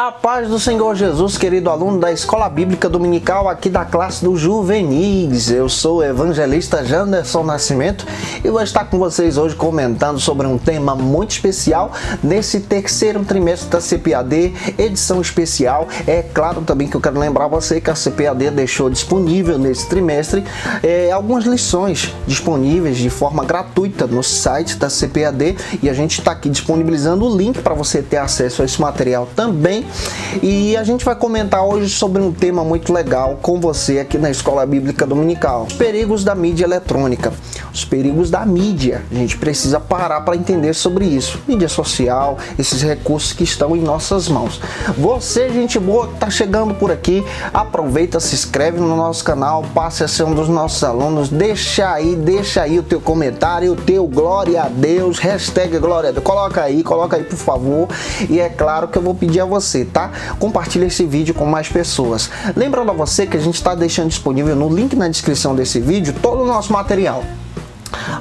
A paz do Senhor Jesus, querido aluno da Escola Bíblica Dominical aqui da classe do Juvenis. Eu sou o evangelista Janderson Nascimento e vou estar com vocês hoje comentando sobre um tema muito especial nesse terceiro trimestre da CPAD, edição especial. É claro também que eu quero lembrar você que a CPAD deixou disponível nesse trimestre algumas lições disponíveis de forma gratuita no site da CPAD e a gente está aqui disponibilizando o link para você ter acesso a esse material também. E a gente vai comentar hoje sobre um tema muito legal com você aqui na Escola Bíblica Dominical: os perigos da mídia eletrônica. Os perigos da mídia. A gente precisa parar para entender sobre isso. Mídia social, esses recursos que estão em nossas mãos. Você, gente boa, que está chegando por aqui, aproveita, se inscreve no nosso canal, passe a ser um dos nossos alunos, deixa aí o teu comentário, o teu glória a Deus, hashtag glória a Deus, coloca aí por favor. E é claro que eu vou pedir a você, tá? Compartilha esse vídeo com mais pessoas. Lembrando a você que a gente está deixando disponível no link na descrição desse vídeo todo o nosso material.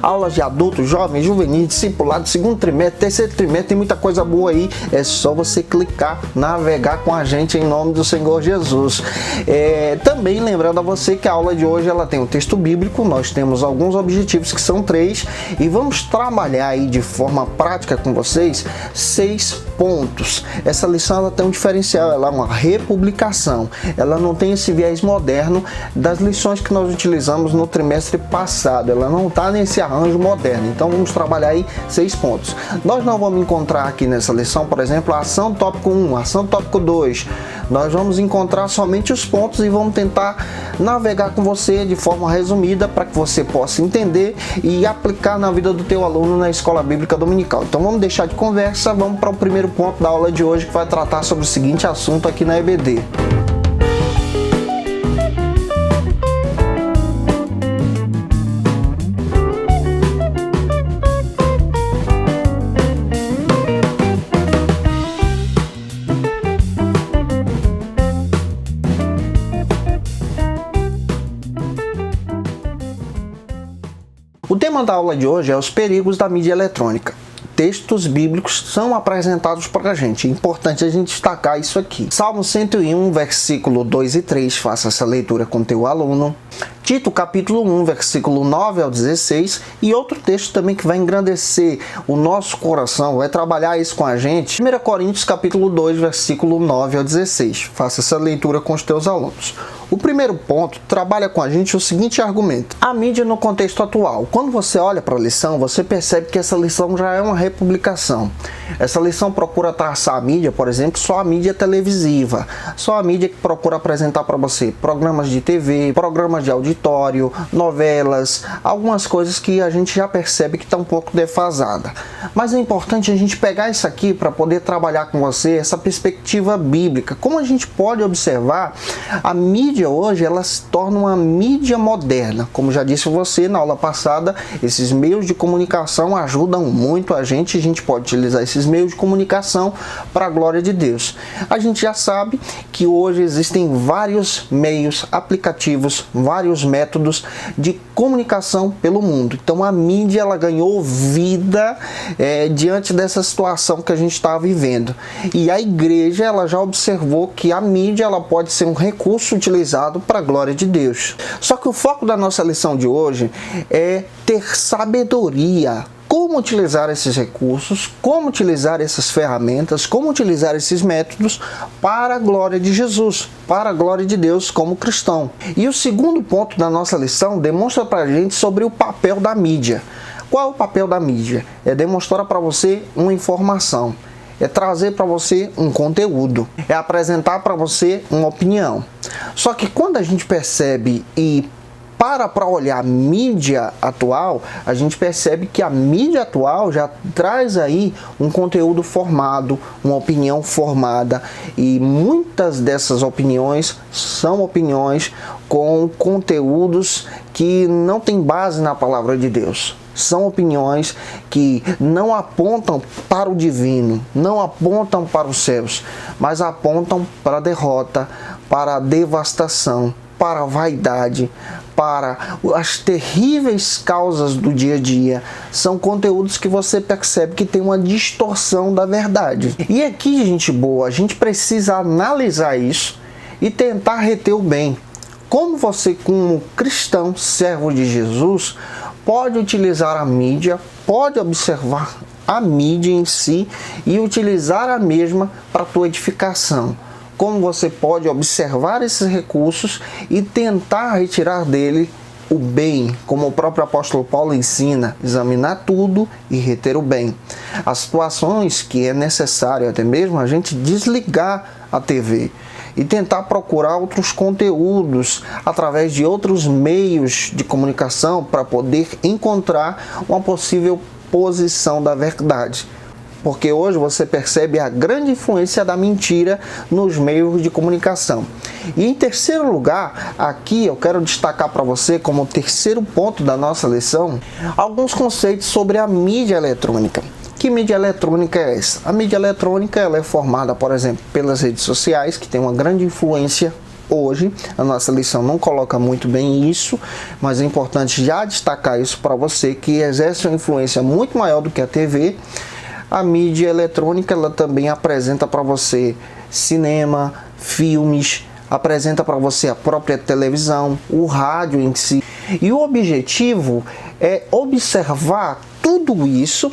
Aulas de adultos, jovens, juvenis, discipulado, segundo trimestre, terceiro trimestre, tem muita coisa boa aí. É só você clicar, navegar com a gente em nome do Senhor Jesus. Também lembrando a você que a aula de hoje ela tem um texto bíblico. Nós temos alguns objetivos que são 3 e vamos trabalhar aí de forma prática com vocês 6 pontos. Essa lição ela tem um diferencial, ela é uma republicação. Ela não tem esse viés moderno das lições que nós utilizamos no trimestre passado. Ela não está nesse arranjo moderno. Então vamos trabalhar aí 6 pontos. Nós não vamos encontrar aqui nessa lição, por exemplo, a ação tópico 1, a ação tópico 2. Nós vamos encontrar somente os pontos e vamos tentar navegar com você de forma resumida para que você possa entender e aplicar na vida do teu aluno na Escola Bíblica Dominical. Então vamos deixar de conversa, vamos para o primeiro ponto da aula de hoje, que vai tratar sobre o seguinte assunto aqui na EBD. O tema da aula de hoje é os perigos da mídia eletrônica. Textos bíblicos são apresentados para a gente. É importante a gente destacar isso aqui. Salmo 101, versículo 2 e 3, faça essa leitura com teu aluno. Tito, capítulo 1, versículo 9 ao 16, e outro texto também que vai engrandecer o nosso coração, vai trabalhar isso com a gente. 1 Coríntios, capítulo 2, versículo 9 ao 16. Faça essa leitura com os teus alunos. O primeiro ponto trabalha com a gente o seguinte argumento: a mídia no contexto atual. Quando você olha para a lição, você percebe que essa lição já é uma republicação. Essa lição procura traçar a mídia, por exemplo, só a mídia televisiva, só a mídia que procura apresentar para você programas de TV, programas de auditório, novelas, algumas coisas que a gente já percebe que está um pouco defasada. Mas é importante a gente pegar isso aqui para poder trabalhar com você essa perspectiva bíblica. Como a gente pode observar, a mídia hoje ela se torna uma mídia moderna. Como já disse você na aula passada, esses meios de comunicação ajudam muito a gente pode utilizar esses meios de comunicação para a glória de Deus. A gente já sabe que hoje existem vários meios, aplicativos, vários métodos de comunicação pelo mundo. Então a mídia ela ganhou vida diante dessa situação que a gente está vivendo. E a igreja ela já observou que a mídia ela pode ser um recurso utilizado para a glória de Deus. Só que o foco da nossa lição de hoje é ter sabedoria. Como utilizar esses recursos, como utilizar essas ferramentas, como utilizar esses métodos para a glória de Jesus, para a glória de Deus como cristão. E o segundo ponto da nossa lição demonstra para a gente sobre o papel da mídia. Qual é o papel da mídia? É demonstrar para você uma informação, é trazer para você um conteúdo, é apresentar para você uma opinião. Só que quando a gente percebe e para olhar a mídia atual, a gente percebe que a mídia atual já traz aí um conteúdo formado, uma opinião formada, e muitas dessas opiniões são opiniões com conteúdos que não têm base na palavra de Deus. São opiniões que não apontam para o divino, não apontam para os céus, mas apontam para a derrota, para a devastação, para a vaidade, para as terríveis causas do dia a dia. São conteúdos que você percebe que tem uma distorção da verdade. E aqui, gente boa, a gente precisa analisar isso e tentar reter o bem. Como você, como cristão, servo de Jesus, pode utilizar a mídia, pode observar a mídia em si e utilizar a mesma para a tua edificação. Como você pode observar esses recursos e tentar retirar dele o bem, como o próprio apóstolo Paulo ensina, examinar tudo e reter o bem. As situações que é necessário até mesmo a gente desligar a TV e tentar procurar outros conteúdos através de outros meios de comunicação para poder encontrar uma possível posição da verdade. Porque hoje você percebe a grande influência da mentira nos meios de comunicação. E em terceiro lugar, aqui eu quero destacar para você, como terceiro ponto da nossa lição, alguns conceitos sobre a mídia eletrônica. Que mídia eletrônica é essa? A mídia eletrônica ela é formada, por exemplo, pelas redes sociais, que tem uma grande influência hoje. A nossa lição não coloca muito bem isso, mas é importante já destacar isso para você, que exerce uma influência muito maior do que a TV. A mídia eletrônica ela também apresenta para você cinema, filmes, apresenta para você a própria televisão, o rádio em si. E o objetivo é observar tudo isso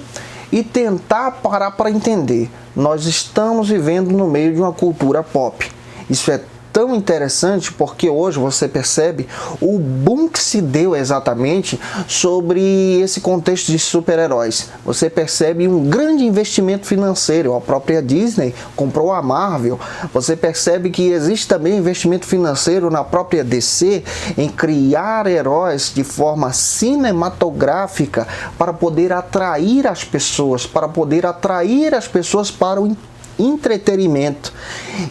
e tentar parar para entender. Nós estamos vivendo no meio de uma cultura pop. Isso é tão interessante porque hoje você percebe o boom que se deu exatamente sobre esse contexto de super-heróis. Você percebe um grande investimento financeiro. A própria Disney comprou a Marvel. Você percebe que existe também investimento financeiro na própria DC em criar heróis de forma cinematográfica para poder atrair as pessoas, para para o entretenimento.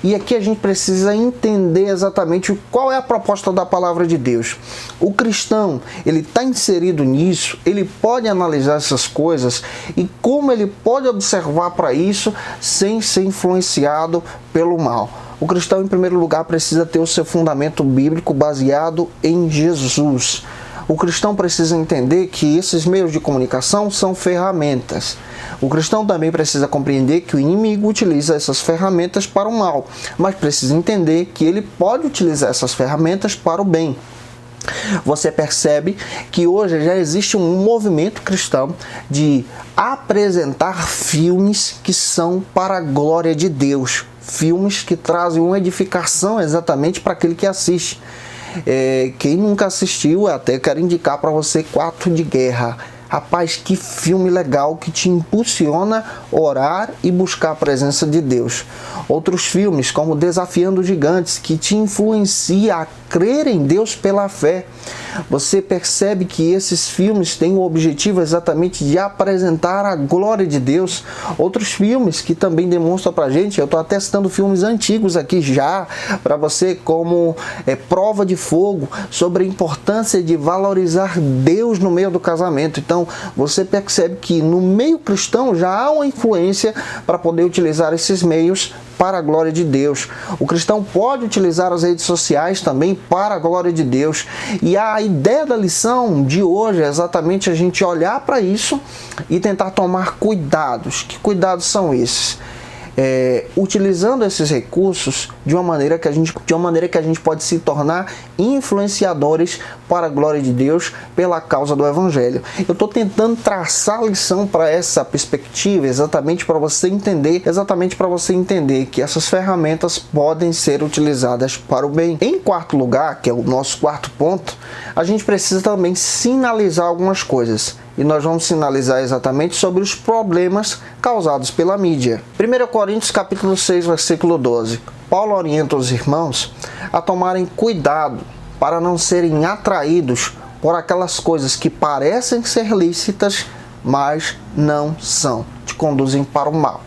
E aqui a gente precisa entender exatamente qual é a proposta da palavra de Deus. O cristão, ele está inserido nisso, ele pode analisar essas coisas e como ele pode observar para isso sem ser influenciado pelo mal. O cristão, em primeiro lugar, precisa ter o seu fundamento bíblico baseado em Jesus. O cristão precisa entender que esses meios de comunicação são ferramentas. O cristão também precisa compreender que o inimigo utiliza essas ferramentas para o mal, mas precisa entender que ele pode utilizar essas ferramentas para o bem. Você percebe que hoje já existe um movimento cristão de apresentar filmes que são para a glória de Deus. Filmes que trazem uma edificação exatamente para aquele que assiste. Quem nunca assistiu, eu até quero indicar para você Quarto de Guerra. Rapaz, que filme legal que te impulsiona a orar e buscar a presença de Deus. Outros filmes como Desafiando Gigantes, que te influencia a crer em Deus pela fé. Você percebe que esses filmes têm o objetivo exatamente de apresentar a glória de Deus. Outros filmes que também demonstram pra gente, eu estou até citando filmes antigos aqui já, para você como prova de fogo, sobre a importância de valorizar Deus no meio do casamento. Então, você percebe que no meio cristão já há uma influência para poder utilizar esses meios para a glória de Deus. O cristão pode utilizar as redes sociais também para a glória de Deus. E a ideia da lição de hoje é exatamente a gente olhar para isso e tentar tomar cuidados. Que cuidados são esses? Utilizando esses recursos de uma maneira que a gente pode se tornar influenciadores para a glória de Deus pela causa do Evangelho. Eu estou tentando traçar a lição para essa perspectiva exatamente para você entender que essas ferramentas podem ser utilizadas para o bem. Em quarto lugar, que é o nosso quarto ponto, a gente precisa também sinalizar algumas coisas. E nós vamos sinalizar exatamente sobre os problemas causados pela mídia. 1 Coríntios capítulo 6, versículo 12. Paulo orienta os irmãos a tomarem cuidado para não serem atraídos por aquelas coisas que parecem ser lícitas, mas não são, te conduzem para o mal.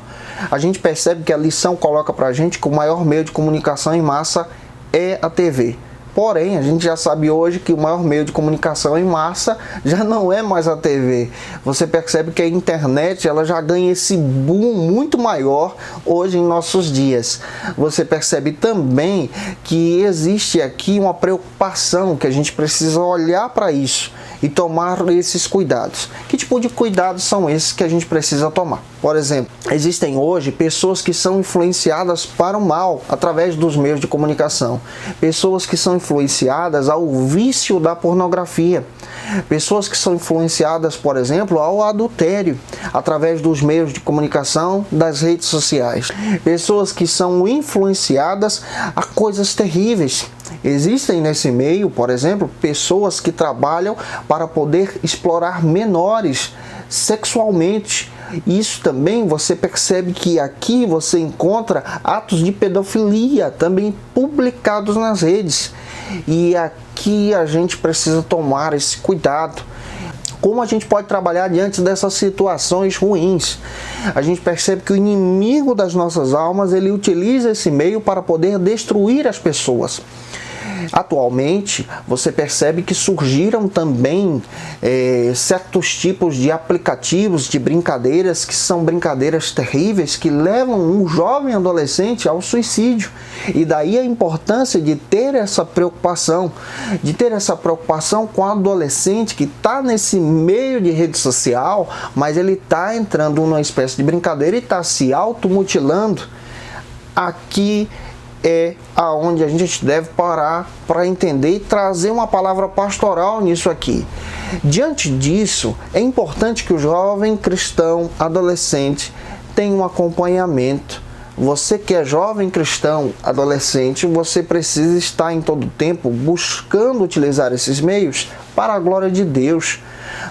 A gente percebe que a lição coloca para a gente que o maior meio de comunicação em massa é a TV. Porém, a gente já sabe hoje que o maior meio de comunicação em massa já não é mais a TV. Você percebe que a internet ela já ganha esse boom muito maior hoje em nossos dias. Você percebe também que existe aqui uma preocupação, que a gente precisa olhar para isso e tomar esses cuidados. Que tipo de cuidados são esses que a gente precisa tomar? Por exemplo, existem hoje pessoas que são influenciadas para o mal através dos meios de comunicação. Pessoas que são influenciadas ao vício da pornografia. Pessoas que são influenciadas, por exemplo, ao adultério através dos meios de comunicação, das redes sociais. Pessoas que são influenciadas a coisas terríveis. Existem nesse meio, por exemplo, pessoas que trabalham para poder explorar menores sexualmente. Isso também você percebe que aqui você encontra atos de pedofilia também publicados nas redes. E aqui a gente precisa tomar esse cuidado. Como a gente pode trabalhar diante dessas situações ruins? A gente percebe que o inimigo das nossas almas, ele utiliza esse meio para poder destruir as pessoas. Atualmente, você percebe que surgiram também certos tipos de aplicativos, de brincadeiras, que são brincadeiras terríveis, que levam um jovem adolescente ao suicídio. E daí a importância de ter essa preocupação com o adolescente que está nesse meio de rede social, mas ele está entrando numa espécie de brincadeira e está se automutilando. Aqui é aonde a gente deve parar para entender e trazer uma palavra pastoral nisso aqui. Diante disso, é importante que o jovem cristão, adolescente, tenha um acompanhamento. Você que é jovem cristão, adolescente, você precisa estar em todo tempo buscando utilizar esses meios para a glória de Deus.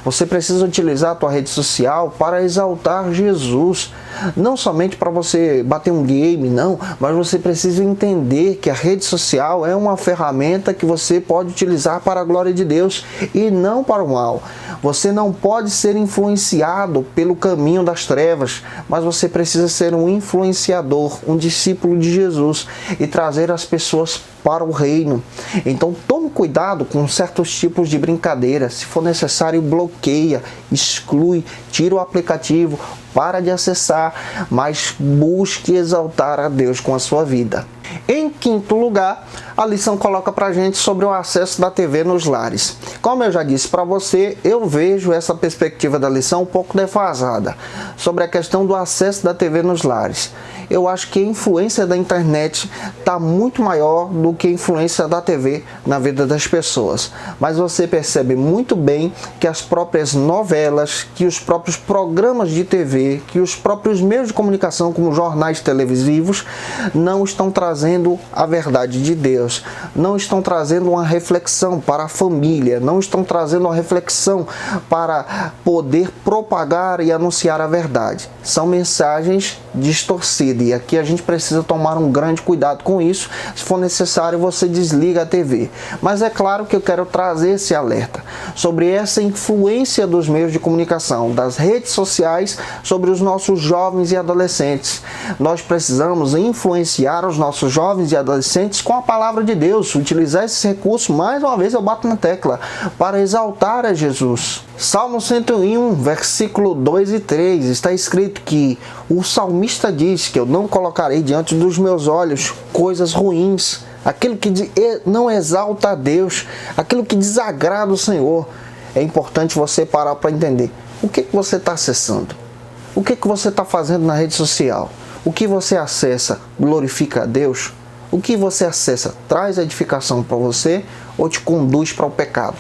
Você precisa utilizar a tua rede social para exaltar Jesus. Não somente para você bater um game, não, mas você precisa entender que a rede social é uma ferramenta que você pode utilizar para a glória de Deus e não para o mal. Você não pode ser influenciado pelo caminho das trevas, mas você precisa ser um influenciador, um discípulo de Jesus e trazer as pessoas para o reino. Então tome cuidado com certos tipos de brincadeira. Se for necessário, bloqueia, exclui, tira o aplicativo, para de acessar, mas busque exaltar a Deus com a sua vida. Em quinto lugar, a lição coloca para a gente sobre o acesso da TV nos lares. Como eu já disse para você, eu vejo essa perspectiva da lição um pouco defasada sobre a questão do acesso da TV nos lares. Eu acho que a influência da internet está muito maior do que a influência da TV na vida das pessoas. Mas você percebe muito bem que as próprias novelas, que os próprios programas de TV, que os próprios meios de comunicação, como jornais televisivos, não estão trazendo a verdade de Deus, não estão trazendo uma reflexão para a família, não estão trazendo uma reflexão para poder propagar e anunciar a verdade. São mensagens distorcidas e aqui a gente precisa tomar um grande cuidado com isso. Se for necessário, você desliga a TV. Mas é claro que eu quero trazer esse alerta sobre essa influência dos meios de comunicação, das redes sociais, sobre os nossos jovens e adolescentes. Nós precisamos influenciar os nossos jovens e adolescentes com a palavra de Deus, utilizar esse recurso, mais uma vez eu bato na tecla, para exaltar a Jesus. Salmo 101, versículo 2 e 3, está escrito que o salmista diz que eu não colocarei diante dos meus olhos coisas ruins, aquilo que não exalta a Deus, aquilo que desagrada o Senhor. É importante você parar para entender o que você está acessando, o que você está fazendo na rede social, o que você acessa glorifica a Deus, o que você acessa traz edificação para você ou te conduz para o pecado.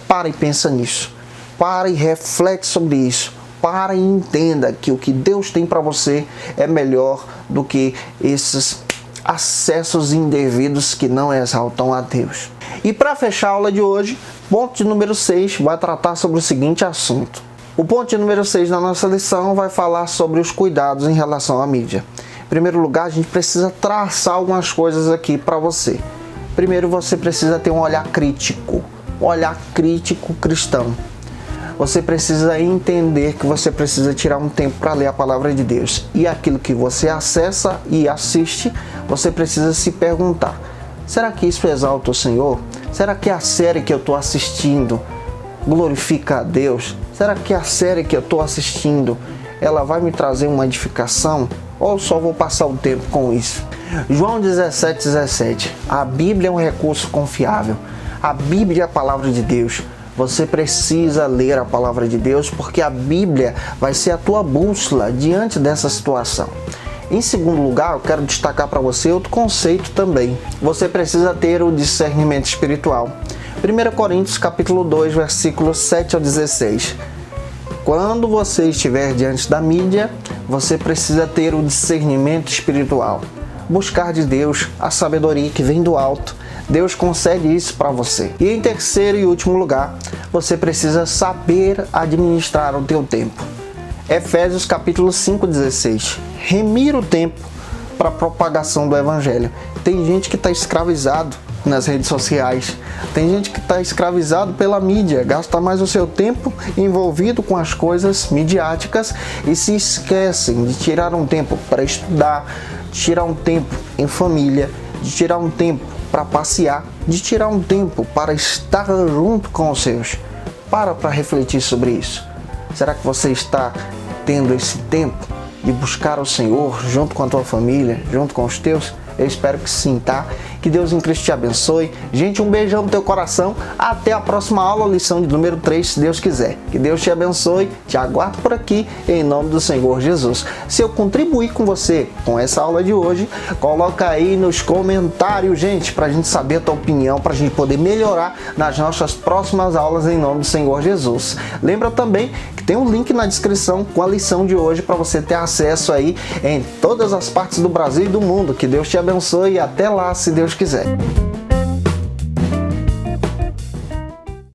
Para e pensa nisso. Para e reflete sobre isso. Para e entenda que o que Deus tem para você é melhor do que esses acessos indevidos que não exaltam a Deus. E para fechar a aula de hoje, ponto de número 6 vai tratar sobre o seguinte assunto. O ponto de número 6 da nossa lição vai falar sobre os cuidados em relação à mídia. Em primeiro lugar, a gente precisa traçar algumas coisas aqui para você. Primeiro, você precisa ter um olhar crítico cristão. Você precisa entender que você precisa tirar um tempo para ler a palavra de Deus. E aquilo que você acessa e assiste, você precisa se perguntar: será que isso exalta o Senhor? Será que a série que eu estou assistindo glorifica a Deus? Será que a série que eu estou assistindo, ela vai me trazer uma edificação? Ou eu só vou passar o tempo com isso? João 17:17. A Bíblia é um recurso confiável. A Bíblia é a palavra de Deus. Você precisa ler a palavra de Deus, porque a Bíblia vai ser a tua bússola diante dessa situação. Em segundo lugar, eu quero destacar para você outro conceito também. Você precisa ter o discernimento espiritual. 1 Coríntios capítulo 2, versículos 7 ao 16. Quando você estiver diante da mídia, você precisa ter o discernimento espiritual. Buscar de Deus a sabedoria que vem do alto. Deus concede isso para você. E em terceiro e último lugar, você precisa saber administrar o teu tempo. Efésios capítulo 5:16. Remir o tempo para a propagação do evangelho. Tem gente que está escravizado nas redes sociais. Tem gente que está escravizado pela mídia, gasta mais o seu tempo envolvido com as coisas midiáticas e se esquecem de tirar um tempo para estudar, de tirar um tempo em família, de tirar um tempo para passear, de tirar um tempo para estar junto com os seus. Para refletir sobre isso. Será que você está tendo esse tempo de buscar o Senhor junto com a tua família, junto com os teus? Eu espero que sim, tá? Que Deus em Cristo te abençoe. Gente, um beijão no teu coração. Até a próxima aula, lição de número 3, se Deus quiser. Que Deus te abençoe. Te aguardo por aqui, em nome do Senhor Jesus. Se eu contribuir com você com essa aula de hoje, coloca aí nos comentários, gente, pra gente saber a tua opinião, pra gente poder melhorar nas nossas próximas aulas, em nome do Senhor Jesus. Lembra também que tem um link na descrição com a lição de hoje para você ter acesso aí em todas as partes do Brasil e do mundo. Que Deus te abençoe e até lá, se Deus quiser.